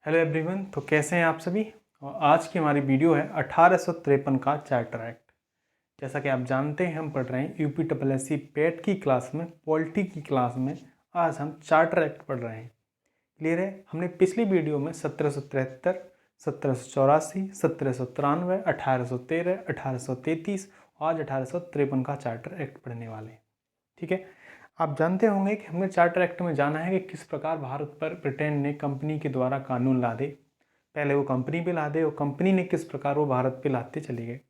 Hello everyone. तो कैसे हैं आप सभी। और आज की हमारी वीडियो है 1853 का चार्टर एक्ट। जैसा कि आप जानते हैं हम पढ़ रहे हैं यूपी ट्रिपल एस सी पेट की क्लास में, पॉलिटी की क्लास में। आज हम चार्टर एक्ट पढ़ रहे हैं। क्लियर है। हमने पिछली वीडियो में 1773, 1784, 1793, 1813, 1833 और आज 1853 का चार्टर एक्ट पढ़ने वाले हैं। ठीक है। आप जानते होंगे कि हमने चार्टर एक्ट में जाना है कि किस प्रकार भारत पर ब्रिटेन ने कंपनी के द्वारा कानून लादे। पहले वो कंपनी पे लादे और कंपनी ने किस प्रकार वो भारत पे लादते चले गए।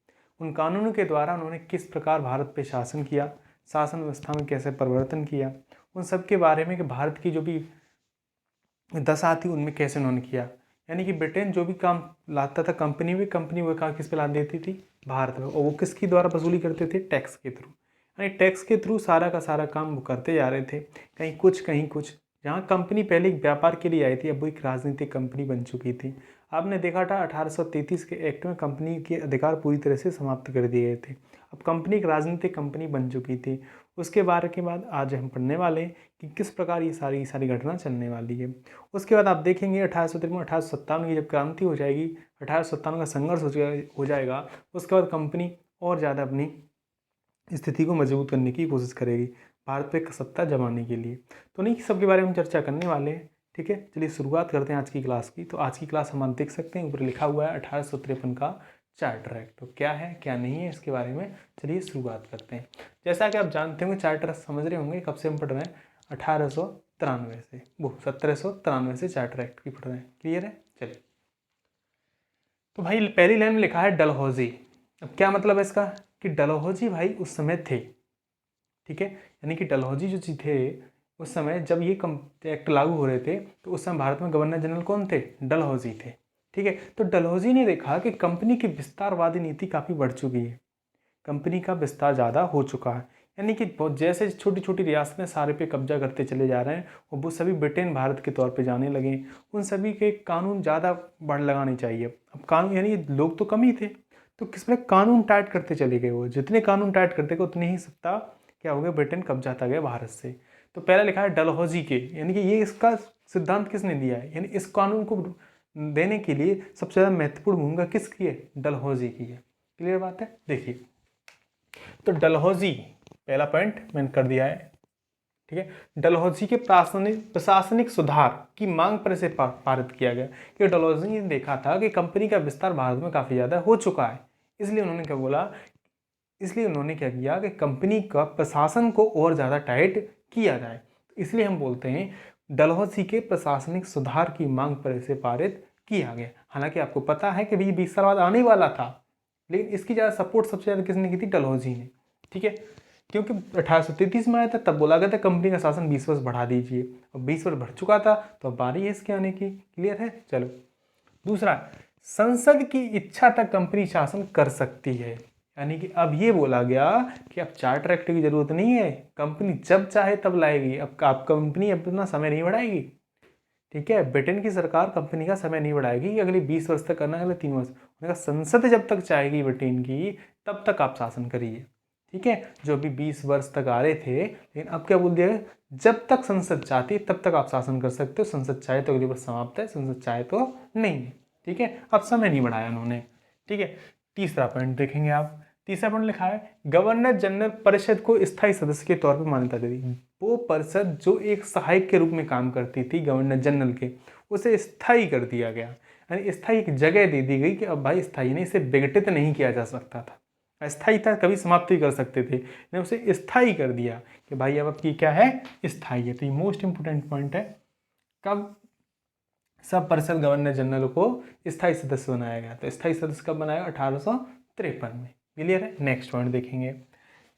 उन कानूनों के द्वारा उन्होंने किस प्रकार भारत पे शासन किया, शासन व्यवस्था में कैसे परिवर्तन किया, उन सब के बारे में कि भारत की जो भी दशा थी उनमें कैसे उन्होंने किया। यानी कि ब्रिटेन जो भी काम लाता था कंपनी में, कंपनी वो काम किस पे ला देती थी, भारत में। और वो किसके द्वारा वसूली करते थे, टैक्स के थ्रू। यानी टैक्स के थ्रू सारा का सारा काम वो करते जा रहे थे, कहीं कुछ कहीं कुछ। जहाँ कंपनी पहले एक व्यापार के लिए आई थी, अब वो एक राजनीतिक कंपनी बन चुकी थी। आपने देखा था 1833 के एक्ट में कंपनी के अधिकार पूरी तरह से समाप्त कर दिए गए थे। अब कंपनी एक राजनीतिक कंपनी बन चुकी थी। उसके बारे के बाद आज हम पढ़ने वाले हैं कि किस प्रकार ये सारी घटना चलने वाली है। उसके बाद आप देखेंगे 1853 1857 की जब क्रांति हो जाएगी, 1857 का संघर्ष हो जाएगा। उसके बाद कंपनी और ज़्यादा अपनी स्थिति को मजबूत करने की कोशिश करेगी भारत पे सत्ता जमाने के लिए। तो नहीं सब के बारे में चर्चा करने वाले हैं। ठीक है, चलिए शुरुआत करते हैं आज की क्लास की। तो आज की क्लास हम देख सकते हैं ऊपर लिखा हुआ है 1853 का चार्टर एक्ट। तो क्या है क्या नहीं है इसके बारे में चलिए शुरुआत करते हैं। जैसा कि आप जानते होंगे, चार्टर समझ रहे होंगे कब से हम पढ़ रहे हैं, 1893 से, वो 1793 से चार्टर एक्ट की पढ़ रहे हैं। क्लियर है। चलिए, तो भाई पहली लाइन में लिखा है डलहौजी। अब क्या मतलब है इसका कि डलहौजी भाई उस समय थे। ठीक है, यानी कि डलहौजी जो थे उस समय जब ये एक्ट लागू हो रहे थे, तो उस समय भारत में गवर्नर जनरल कौन थे, डलहौजी थे। ठीक है, तो डलहौजी ने देखा कि कंपनी की विस्तारवादी नीति काफ़ी बढ़ चुकी है, कंपनी का विस्तार ज़्यादा हो चुका है। यानी कि जैसे छोटी छोटी रियासतें सारे पे कब्जा करते चले जा रहे हैं और वो सभी ब्रिटेन भारत के तौर पे जाने लगे। उन सभी के कानून ज़्यादा बढ़ लगाने चाहिए। अब कानून यानी लोग तो कम ही थे, तो किस में कानून टाइट करते चले गए। वो जितने कानून टाइट करते गए उतनी ही सत्ता क्या हो गया, ब्रिटेन कब्जाता गया भारत से। तो पहला लिखा है डलहौजी के, यानी कि ये इसका सिद्धांत किसने दिया है, यानी इस कानून को देने के लिए सबसे ज़्यादा महत्वपूर्ण भूमिका किसकी है, डलहौजी की है। क्लियर बात है। देखिए, तो डलहौजी पहला पॉइंट मैंने कर दिया है। ठीक है, डलहौजी के प्रशासनिक सुधार की मांग पर इसे पारित किया गया कि डलहौजी ने देखा था कि कंपनी का विस्तार भारत में काफ़ी ज़्यादा हो चुका है। इसलिए उन्होंने क्या बोला, इसलिए उन्होंने क्या किया कि कंपनी का प्रशासन को और ज़्यादा टाइट किया जाए। इसलिए हम बोलते हैं डलहौजी के प्रशासनिक सुधार की मांग पर इसे पारित किया गया। हालांकि आपको पता है कि भी 20 साल बाद आने वाला था, लेकिन इसकी ज़्यादा सपोर्ट सबसे ज़्यादा किसने की थी, डलहौजी ने। ठीक है, क्योंकि 1833 में आया था, तब बोला गया था कंपनी का शासन 20 वर्ष बढ़ा दीजिए। अब 20 वर्ष बढ़ चुका था, तो अब बारी है इसके आने की। क्लियर है। चलो, दूसरा, संसद की इच्छा तक कंपनी शासन कर सकती है। यानी कि अब ये बोला गया कि अब चार्टर एक्ट की जरूरत नहीं है, कंपनी जब चाहे तब लाएगी। अब आप कंपनी अपना समय नहीं बढ़ाएगी। ठीक है, ब्रिटेन की सरकार कंपनी का समय नहीं बढ़ाएगी कि अगले 20 वर्ष तक करना है, अगले 3 वर्ष। उन्होंने कहा संसद जब तक चाहेगी ब्रिटेन की तब तक आप शासन करिए। ठीक है, जो अभी 20 वर्ष तक आ रहे थे, लेकिन अब क्या बोल दिया, जब तक संसद चाहती तब तक आप शासन कर सकते हो। संसद चाहे तो अगली वर्ष समाप्त है, संसद चाहे तो नहीं है। ठीक है, अब समय नहीं बढ़ाया उन्होंने। ठीक है, तीसरा पॉइंट देखेंगे आप। तीसरा पॉइंट लिखा है गवर्नर जनरल परिषद को स्थायी सदस्य के तौर पर मान्यता दे दी। वो परिषद जो एक सहायक के रूप में काम करती थी गवर्नर जनरल के, उसे स्थायी कर दिया गया। यानी स्थायी एक जगह दे दी गई कि अब भाई स्थायी नहीं, इसे विघटित नहीं किया जा सकता था। अस्थायी था, कभी समाप्त भी कर सकते थे, लेकिन उसे स्थायी कर दिया कि भाई अब आपकी क्या है, स्थायी है। तो ये मोस्ट इंपोर्टेंट पॉइंट है। कब सब परिषद गवर्नर जनरल को स्थायी सदस्य बनाया गया। तो स्थायी सदस्य कब बनाया, 1853 में। क्लियर है। नेक्स्ट पॉइंट देखेंगे,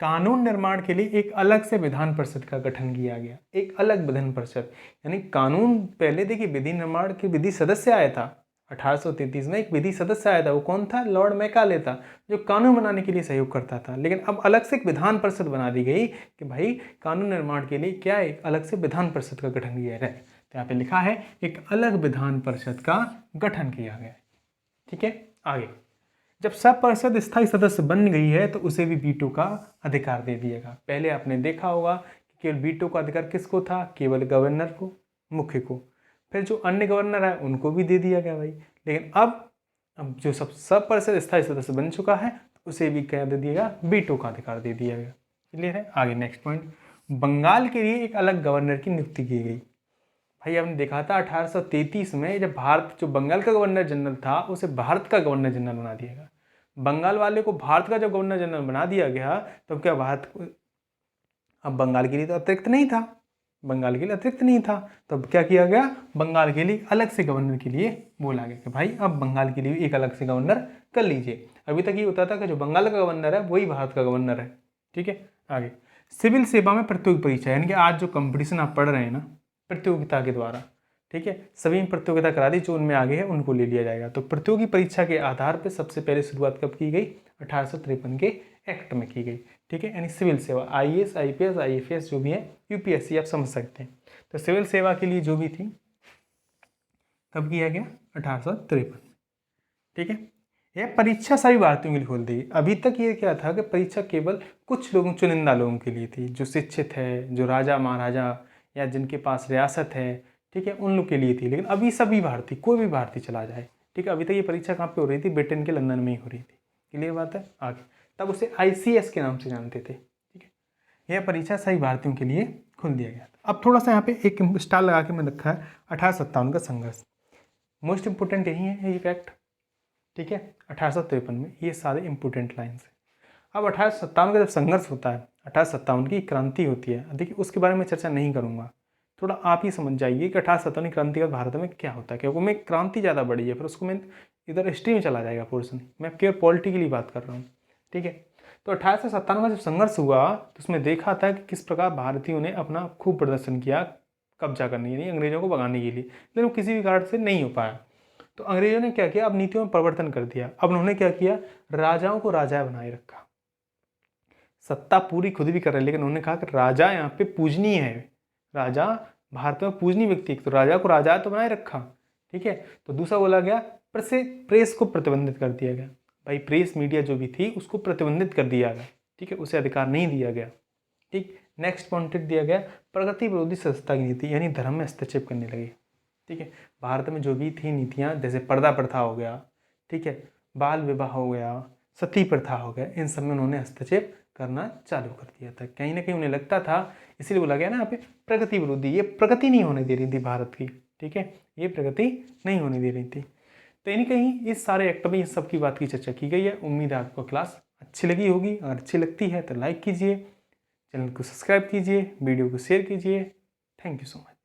कानून निर्माण के लिए एक अलग से विधान परिषद का गठन किया गया। एक अलग विधान परिषद, यानी कानून पहले देखिए विधि निर्माण के विधि सदस्य आया था 1833 में, एक विधि सदस्य आया था, वो कौन था, लॉर्ड मैकाले था, जो कानून बनाने के लिए सहयोग करता था। लेकिन अब अलग से एक विधान परिषद बना दी गई कि भाई कानून निर्माण के लिए क्या एक अलग से विधान परिषद का गठन किया गया। तो यहाँ पे लिखा है एक अलग विधान परिषद का गठन किया गया। ठीक है, आगे, जब सब परिषद स्थायी सदस्य बन गई है तो उसे भी वीटो का अधिकार दे दिएगा। पहले आपने देखा होगा कि केवल वीटो का अधिकार किसको था, केवल गवर्नर को, मुख्य को। फिर जो अन्य गवर्नर है उनको भी दे दिया गया भाई। लेकिन अब जो सब परिषद स्थायी सदस्य बन चुका है उसे भी क्या दे दिया गया, वीटो का अधिकार दे दिया गया। क्लियर है। आगे नेक्स्ट पॉइंट, बंगाल के लिए एक अलग गवर्नर की नियुक्ति की गई। भाई हमने देखा था 1833 में जब भारत जो बंगाल का गवर्नर जनरल था उसे भारत का गवर्नर जनरल बना दिया गया। बंगाल वाले को भारत का जब गवर्नर जनरल बना दिया गया तब क्या भारत अब बंगाल के लिए तो अतिरिक्त नहीं था, बंगाल के लिए अतिरिक्त नहीं था, तब क्या किया गया, बंगाल के लिए अलग से गवर्नर के लिए बोला गया कि भाई अब बंगाल के लिए एक अलग से गवर्नर कर लीजिए। अभी तक ये होता था कि जो बंगाल का गवर्नर है वही भारत का गवर्नर है। ठीक है। आगे सिविल सेवा में प्रतियोगी परीक्षा, यानी कि आज जो कंपटीशन आप पढ़ रहे हैं ना प्रतियोगिता के द्वारा, ठीक है, सभी में प्रतियोगिता करा दी, जो उनमें आगे है उनको ले लिया जाएगा। तो प्रतियोगी परीक्षा के आधार पर सबसे पहले शुरुआत कब की गई, 1853 के एक्ट में की गई। ठीक है, यानी सिविल सेवा IAS IPS IFS जो भी है UPSC आप समझ सकते हैं। तो सिविल सेवा के लिए जो भी थी कब किया गया, 1853। ठीक है, यह परीक्षा सभी भारतीयों के लिए खोल दी। अभी तक ये क्या था कि परीक्षा केवल कुछ लोगों, चुनिंदा लोगों के लिए थी, जो शिक्षित है, जो राजा महाराजा या जिनके पास रियासत है, ठीक है, उन लोग के लिए थी। लेकिन अभी सभी भारतीय, कोई भी भारतीय चला जाए। ठीक है, अभी तक ये परीक्षा कहाँ पे हो रही थी, ब्रिटेन के लंदन में ही हो रही थी। क्लियर बात है। आगे तब उसे ICS के नाम से जानते थे। ठीक है, यह परीक्षा सही भारतीयों के लिए खोल दिया गया था। अब थोड़ा सा यहाँ पे एक स्टार लगा के मैंने रखा है 1857 का संघर्ष। मोस्ट इंपोर्टेंट यही है ये फैक्ट। ठीक है, 1853 में ये सारे इंपोर्टेंट लाइन्स हैं। अब 1857 का जब संघर्ष होता है, 1857 की क्रांति होती है, देखिए उसके बारे में चर्चा नहीं करूँगा, थोड़ा आप ही समझ जाइए कि 1857 की क्रांति का भारत में क्या होता है, क्योंकि मैं क्रांति ज़्यादा बड़ी है, फिर उसको मैं इधर हिस्ट्री में चला जाएगा पोर्सन, मैं केवल पॉलिटी के लिए बात कर रहा हूँ। ठीक है, तो 1857 का जब संघर्ष हुआ तो उसमें देखा था कि किस प्रकार भारतीयों ने अपना खूब प्रदर्शन किया कब्जा करने, यानी अंग्रेजों को भगाने के लिए, लेकिन वो किसी भी कारण से नहीं हो पाया। तो अंग्रेजों ने क्या किया, अब नीतियों में परिवर्तन कर दिया। अब उन्होंने क्या किया, राजाओं को राजा बनाए रखा। सत्ता पूरी खुद भी कर रहे, लेकिन उन्होंने कहा कि राजा यहाँ पे पूजनीय है, राजा भारत में पूजनीय व्यक्ति, तो राजा को राजा तो बनाए रखा। ठीक है, तो दूसरा बोला गया प्रेस को प्रतिबंधित कर दिया गया। भाई प्रेस मीडिया जो भी थी उसको प्रतिबंधित कर दिया गया। ठीक है, उसे अधिकार नहीं दिया गया। ठीक, नेक्स्ट पॉइंट दिया गया प्रगति विरोधी संस्था की नीति, यानी धर्म में हस्तक्षेप करने लगे। ठीक है, भारत में जो भी थी नीतियाँ, जैसे पर्दा प्रथा हो गया, ठीक है, बाल विवाह हो गया, सती प्रथा हो गया, इन सब में उन्होंने हस्तक्षेप करना चालू कर दिया था। कहीं ना कहीं उन्हें लगता था, इसीलिए बोला गया ना यहाँ पे प्रगति विरोधी, ये प्रगति नहीं होने दे रही थी भारत की। ठीक है, ये प्रगति नहीं होने दे रही थी। तो यानी कहीं इस सारे एक्ट में इस सब की बात की चर्चा की गई है। उम्मीद है आपको क्लास अच्छी लगी होगी। अगर अच्छी लगती है तो लाइक कीजिए, चैनल को सब्सक्राइब कीजिए, वीडियो को शेयर कीजिए। Thank you so much.